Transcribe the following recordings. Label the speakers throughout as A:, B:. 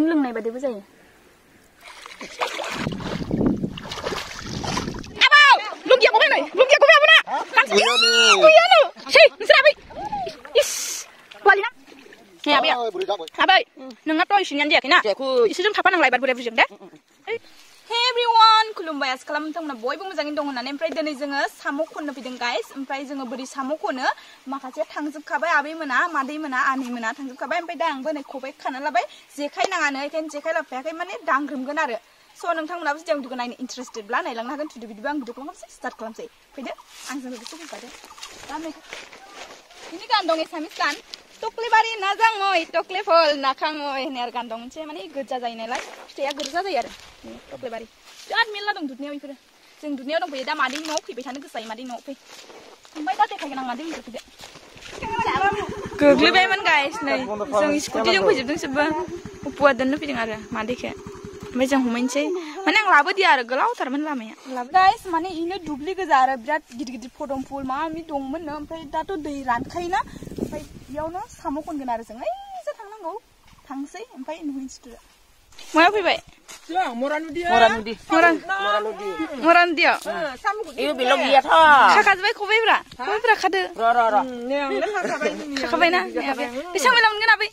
A: लोंनाय बादिबो जायो Lugia ko ba na? Guyano. Say, sinabi. Is. Wali na. Hey, abi. Abi, nang ato isin yan dia kina. Isin jom kapan nang laibat boleh berjeng deh. Hey everyone, खुलुमबाय आजखालाम नोंथांमोना बयबो मोजाङैनो दं होननानै ओमफ्राय दिनै जोङो साम' खननो फैदों गाइस ओमफ्राय जोङो बोरै साम' खनो माखासे थांजोबखाबाय आबै मोना मादै मोना आनै मोना थांजोबखाबाय ओमफ्राय दा आंबो नै खबाइ खाना लाबाय जेखाय नाङानो एखायनो जेखाय लाफायाखै माने दांग्रोमगोन आरो स' नोंथांमोनाबो जुदि आं भिडिअखौ नायनो इन्टारेस्टेडब्ला नायलांनो हागोन जुदि बिदिबा आं भिडिअखौ खालामसै स्टार्ट खालामसै फैदो आंजों लोगोसे फैफादो दा नै ini kan dong esamis kan Toklebari nazangoy toklefol nakangoy hoननाय आरो गान दं मोनसे माने गोजा जायो नालाय फिथाइया गोजा जायो आरो टक्लेबारि बिराद मेरला दं दुधनियाव बेफोरो जों दुधनियाव दंफैयो दा मादै न'आव फैबाय थानो गोसो जायो मादै न'आव फै ओमफ्राय दा देखायगोन आं मादै फैदो फैदो गोग्लैबायमोन गाइस नै जों स्कुटिजों फैजोबदोंसोबो उपुआ दोननो फैदों आरो मादैखौ ओमफ्राय जों हमहैनोसै माने आं लाबोदिया आरो गोलावथारमोन लामाया गाइस माने इनो दुब्लि गोजा आरो बिराद गिदिर गिदिर फदमफुल माबा माबि दंमोननो ओमफ्राय दाथ' दै रानखायोना ओमफ्राय बेयावनो साम' खनगोन आरो जों ओइजा थांनांगौ थांसै ओमफ्राय नुहैनोसै मायाव फैबाय Morandia.
B: Iyo belum lihat ha.
A: Kakak khobaibrah khade.
B: Ra.
A: Kakak na. Isang melam ngena bai.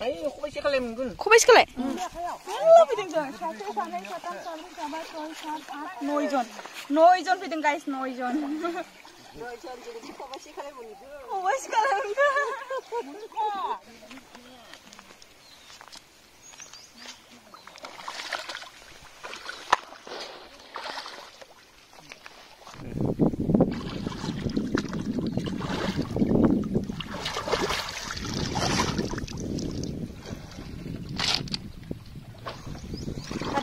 B: Ayo khobai sekali mungkin.
A: Khobai sekali. Allah bideng jon. 9 jon bideng guys 9 jon. 9 jon jadi khobai sekali mungkin. Khobai sekali mungkin.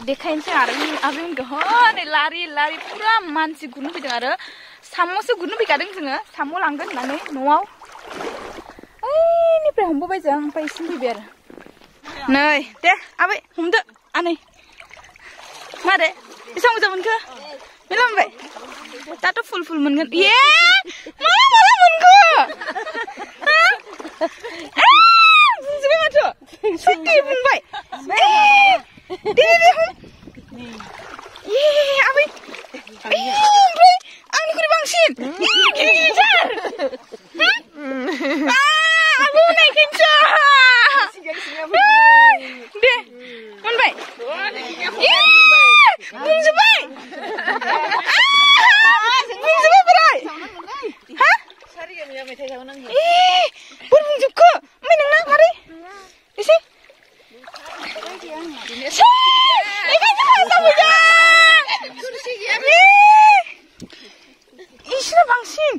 A: देखायनोसै आरो आबैमोन गहन लारि पुरा मानसि गुरनो फैदों आरो साम'सो गुरनो फैखादों जोङो साम' लांगोन होननानै न'आव ओइनिफ्राय हमबोबाय जों ओमफ्राय इसिम फैबाय आरो नै दे आबै हमदो आनै मारे बेसां मोजां मोनखो मेला मोनबाय दाथ' फुल मोनगोन ए माला मोनखो बुंजोबबाय माथो सुटि बुंबाय दे हम आबै ओमफ्राय आंनिख्रुइ बांसिन गिदिर आबौ नायखोनसो दे मोनबाय बुंजोबबाय बोराय हा बोर बुंजोबखो ओमफ्राय नोंना मारै एसे Isra bangsin,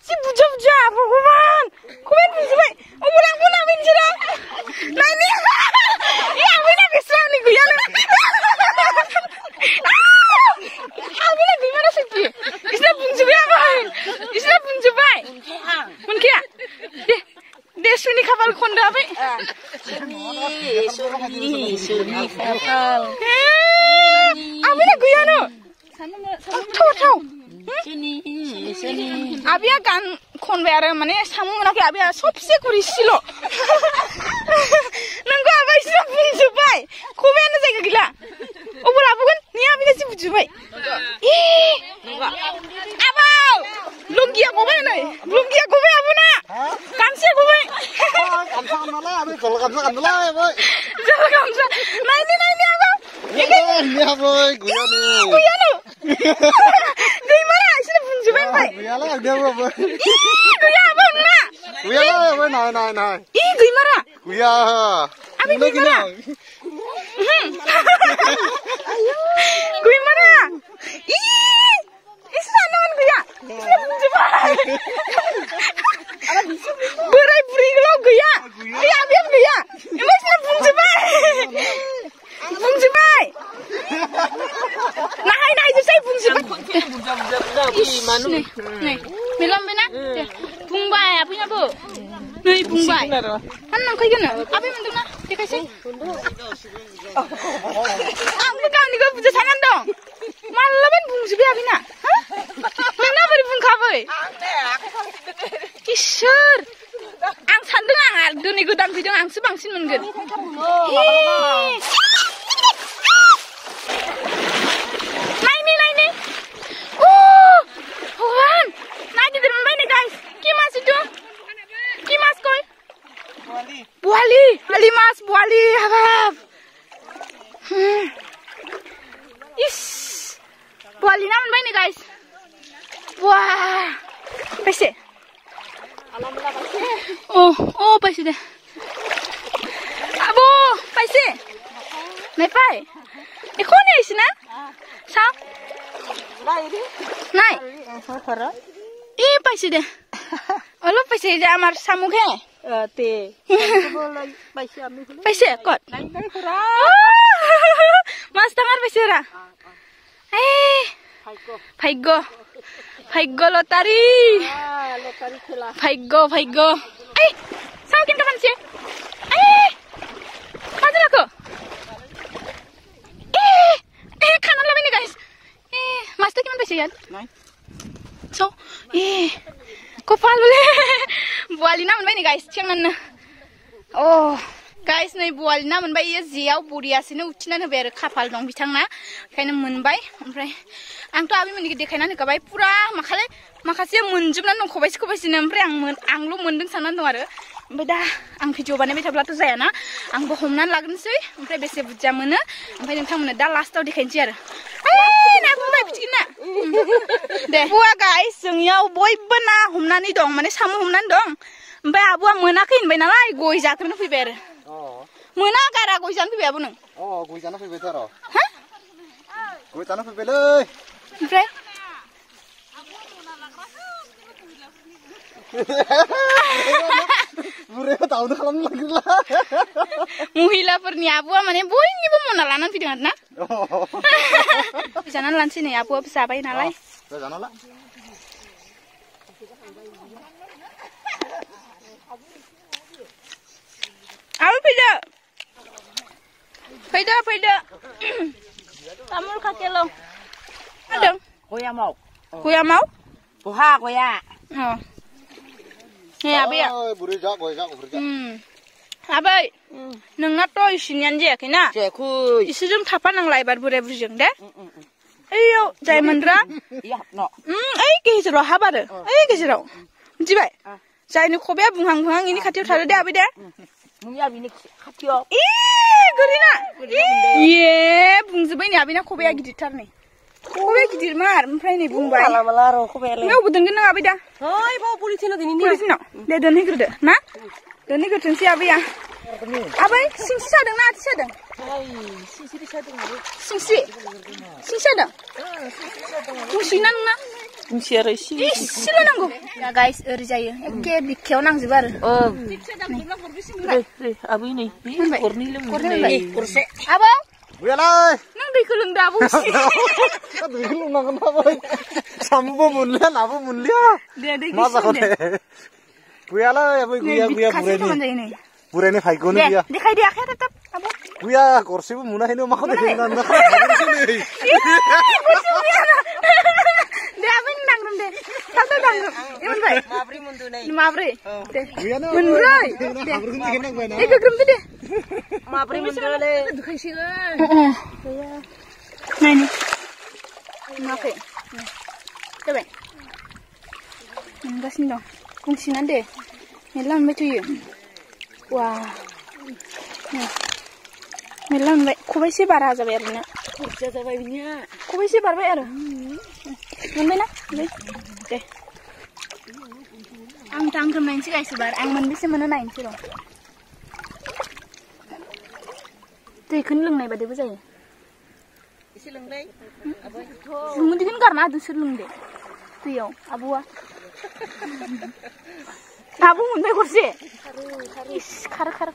A: si buja Bhagavan, komen bujubai, obolang pun amin jira, nani, ya amin nak Islam ni guya le, amin nak gimana sih? Isra bujubai apa? Isra bujubai, mungkin, deh suni kapal konda apa? Suni kapal. Amin nak guya no? Tahu. Abiya gan khonबाय आरो माने साम' मोनाखै आबिया सबसे गुरैसिल' नोंखौ आबाय इसिना बुंजोबबाय खबायानो जायगा गैला अबाव लाबोगोन नि आबिया जि बुजोबबाय आबाव लुंगिया गबाय नै लुंगिया गबाय आबुना गामसाया गबाय गामसा गाननालाय आबै गल गामसा गाननालाय आबै गल गामसा नायनि आबाव नि आबै गुयानो गैमारा इसोर बुंजोबबाय ओमफ्राय गैयाला आंनियाबो गैया आबाव नोंना गैयाला आबै नाय गैमारा गैया आबै गैमारा गैमारा इसोर नामोन गैया इसोर बुंजोबबाय बोराय बुरैल' गैया ओइ आबैयाबो गैया ओमफ्राय इसोर बुंजोबबाय नाय जोबसै बुंजोबबाय मेलामबायना बुंबाय आबैनाबो नै बुंबाय हान नांखायगोन आबै मोनदोंना देखायसै आंबो गावनिखौ बुजा साननानै दं मालाबानो बुंजोबबाय आबैना नोंना बोरै बुंखाबै इसोर आं सानदों आंहा दिनै गोदान फैदों आंसो बांसिन मोनगोन habab. Is. Buali na moनबाय nih guys. Wah. Paise. Oh, paise deh. Abo, paise. Nai pai. Iko nih isina? Sao? Nai. Paise deh. Olo paise aja amar samuk he.
B: Te.
A: Paise kot. Mas tangar paise ra. Phaggo lotari. Phaggo. Sao kim kapan sih? Mana aku? Kanan lah ini guys. Mas tuh gimana paise ya? So, kopal boleh. Buali na moनबाय nih guys, ciangan. Oh. Guys, नै बुवालि ना मोनबाय इयो जेयाव बरियासिनो उथिनानै होबाय आरो खाफाल दं बिथांना ओंखायनो मोनबाय ओमफ्राय आंथ' आबिमोननिखौ देखायनानै होखाबाय पुरा माखासे मोनजोबनानै दं खबाइसेनो ओमफ्राय आंल' मोनदों साननानै दं आरो ओमफ्राय दा आं भिडिअ बानायबाय थाब्लाथ' जायाना आंबो हमनानै लाग्रोनोसै ओमफ्राय बेसे बुरजा मोनो ओमफ्राय नोंथांमोननो दा लास्टआव देखायनोसै आरो ना बुंबाय बिथिगोन ना दे बुवा गाइस जोंनियाव बयबो ना हमनानै दं माने साम' हमनानै दं ओमफ्राय आब'आ मोनाखै होनबाय नालाय गय जाग्रोनो फैबाय आरो मोना गारा गय जानो फैबाय आबो नों
C: गय जानो फैबायथ' र' गय जानो फैबायलै
A: ओमफ्राय
C: बुरैया दावनो खालामनो नागिरला
A: महिलाफोरनि आब'आ माने बयनिबो मना लानानै फैदों आरो ना जानानै लानोसै नै आब'आ जाबाय नालाय
C: जाना ला
A: आबो फैदो Tamur kakelo. Adong.
B: Goya mau.
A: Goya mau?
B: Buha goya.
A: Oh. Nih abi ya.
C: Buri jak goya jak buri jak.
A: Abi. Nengna to isinian je kena.
B: Jeku.
A: Isijum thapa nang laibar bure burjeng deh. Ayo, jai mandra.
B: Iya, no.
A: Gezero habar. Gezero. Jibai. Jai ni khobe bunghang ini khatiau thare deh abi deh.
B: Mungya bini khatiau.
A: Gorina. Ye, bungzubai ni abi na khobe giditar nih. Khobe gidir mar, oमफ्राय nih bungbai.
B: Malah ro khobe le.
A: Nggak budengin nang abi dah.
B: Hoi, bawa polisi lo dini.
A: Polisi no. Deh doni gerde, nah. Doni gerde si abi ya. Abi, singsi sadeng na ati sadeng.
B: Singsi sadeng.
A: Singsi sadeng. Fungsinan na.
B: Fungsi ara isi.
A: Silo nanggo. Ya guys, erjayo. Ekke bikkew nangjobo आरो.
B: Abi ini. Kornilem. Kurse.
A: Abo.
C: Buyalai.
A: Nang दैखौ लोंदो आबौ एसे.
C: दैखौ लोंनांगोन नाबाय. सामबो मोनलिया नाबो मोनलिया.
A: दे दैखौ
C: मा जाखो दे. Buyalai abi guya bureni. Bureni फाइगोनो गैया.
A: देखाय दे आखाया थाब आबौ.
C: गुया गरसेबो मोनाखैनो माखौ देखायनो ना. दे आबै नांग्रोम दे. थाब नांग्रोम. मोनबाय.
B: Mabri mundu नै.
A: Mabri. दे. मोनब्रै. दे गोग्रोम दे.
B: Mabri mundu ले.
A: देखायसिगोन. नायनि. माखै. जाबाय. मोनगासिनो दं. बुंसिनान दे. मेरला मोनबाय थयो. Wah, melang baik. Kau sih barah aja bayarnya.
B: Kurse जाबाय बिनिया.
A: Kau sih barah bayar. Mana nak? Deh. Ang tangkem nain sih guys bar. Ang mandi sih mana nain sih dong. Tuh kan leng naik bade bujai.
B: Isi leng deh. Aboy.
A: Mandi kan karena ada serleng deh. Tuh yo, abuah. Abu mundur kursi. Kara. Kara.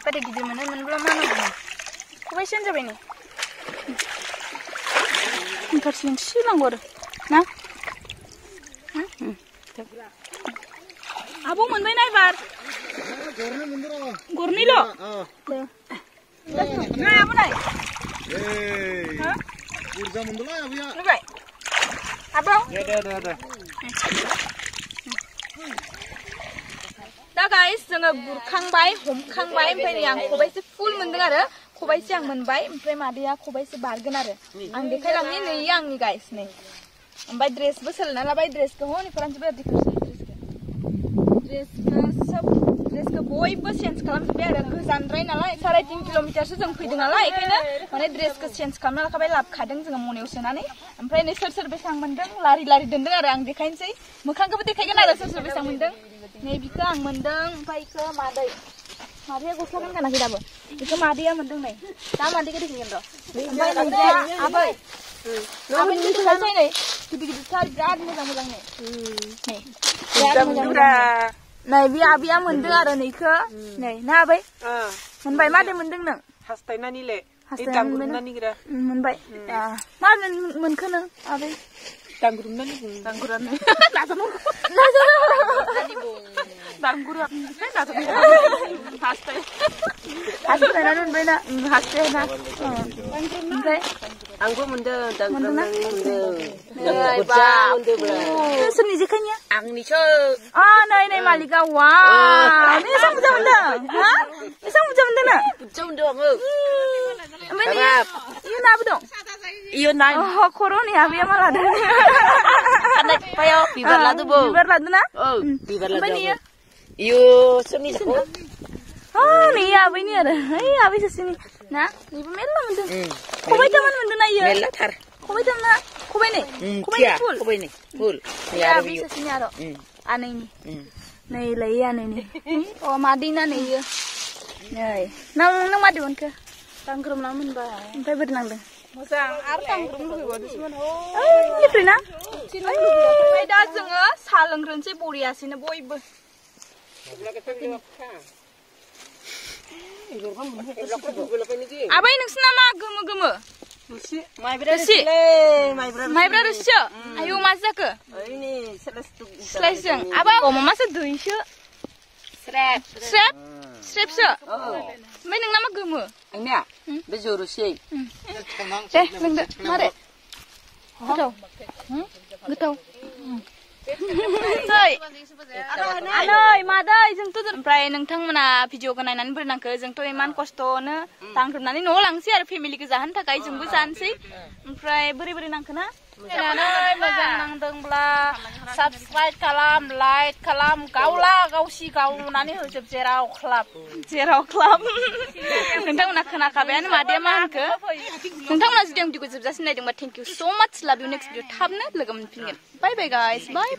A: Pada gizi mana belum mana. Kau isian siapa ini? Ntar silang gor. Nah. Abu mundur naik bar. Gorni lo. Nah, abu naik.
C: Urja mundur lah abi ya.
A: Baik. Abang?
C: Ada.
A: दा गाइस जोङो गुरखांबाय हमखांबाय ओमफ्राय आं खबाइसे फुल मोनदों आरो खबाइसे आं मोनबाय ओमफ्राय मादैया खबाइसे बारगोन आरो आं देखायलांनि नै आंनि गाइस नै ओमफ्राय ड्रेसबो सोलायना लाबाय ड्रेसखौ हनै फोरानजोबबाय ड्रेसखौ ड्रेसखौ बयबो चेन्ज खालामजोब्बाय आरो गोजानद्राय नालाय 3.5 किल'मिटारसो जों फैदों नालाय बेखायनो माने ड्रेसखौ चेन्ज खालामना लाखाबाय लाबखादों जोङो मनायाव सोनानै ओमफ्राय नै सोर बेसां मोनदों लारि दोनदों आरो आं देखायनोसै मोखांखौबो देखायगोन आरो सोर बेसां मोनदों नै बिखौ आं मोनदों ओमफ्राय इखौ मादैया गस्ला गानगानाखै दाबो बेखौ मादैया मोनदों नै दा मादैखौ देखायगोन र' ओमफ्य नोंजा आबै आबैनि देखायसै नै गिदिर-गिदिरथार बिराद मोजां नै नै बे आबैया मोनदों आरो नैखौ नै ना आबै मोनबाय मादै मोनदों नों
B: हास्थायनानैले दांगुरनानै
A: मोनबाय मा मोनखो नों आबै
B: दांगुरनानै
A: हास्थायनानै मोनबायना हास्थायना ओमफ्राय
B: आंबो मोनदों दांगुरनानै मोनदों
A: सोरनि जेखायनिया
B: आंनिसो
A: नै मालिका वा एसां बुरजा मोनदों हा एसां बुरजा मोनदों ना
B: बुरजा मोनदों आङो
A: ओमफ्राय इयो नाबो दं
B: इयो नाय
A: खर'नि आबैया मा लादों
B: बिबार लादों
A: ना
B: बिबार
A: ओमफ्राय
B: लादों इयो सोरनि जाखो
A: नै आबैनि आरो आबै सासेनि ना नैबो मेरला मोनदों खबाइथामान मोनदों ना इयो
B: मेरलाथार
A: खबाइथाम ना खबाइनै
B: खबाइनै फुल
A: आबै सासेनि आरो आनैनि नै लायो आनैनि मादैना नै इयो नै नों मादै मोनखो
B: दांग्रोमना मोनबाय
A: ओमफ्राय बोरै नांदों
B: मोजां आरो दांग्रोम लुबैबावदोंसोमोन
A: ओमफ्राय ना ओमफ्राय दा जोङो साहा लोंग्रोनोसै बरियासेनो बयबो आबै नोंसिना मा गोमो माइब्रा रोसिसो आयौ मा जाखो स्लाइसजों आबा मासो दैसो स्रेपसो ओमफ्राय नोंना मा गोमो
B: आंनिया बे जौरोसि
A: दे लोंदो मारै गोथाव आनै मादै जोंथ' ओमफ्राय नोंथांमोना भिडिअखौ नायनानै बोरै नांखो जोंथ' इमान खस्थ'नो दांग्रोमनानै न'आव लांसै आरो फेमिलिखौ जाहोनो थाखाय जोंबो जानोसै ओमफ्राय बोरै नांखो ना मोजां नांदोंब्ला साबस्क्राइब खालाम लाइक खालाम गावसि गावनानै होजोब जेराव क्लाब नोंथांमोना खोनाखाबायानो मादैया मा होनखो नोंथांमोना जुदि आं भिडिअखौ जोबजासिम नायदोंबा थेंक इउ सो माच लाभ इउ नेक्स्ट भिडिअ थाबनो लोगो मोनफिनगोन बाय गाइस बाय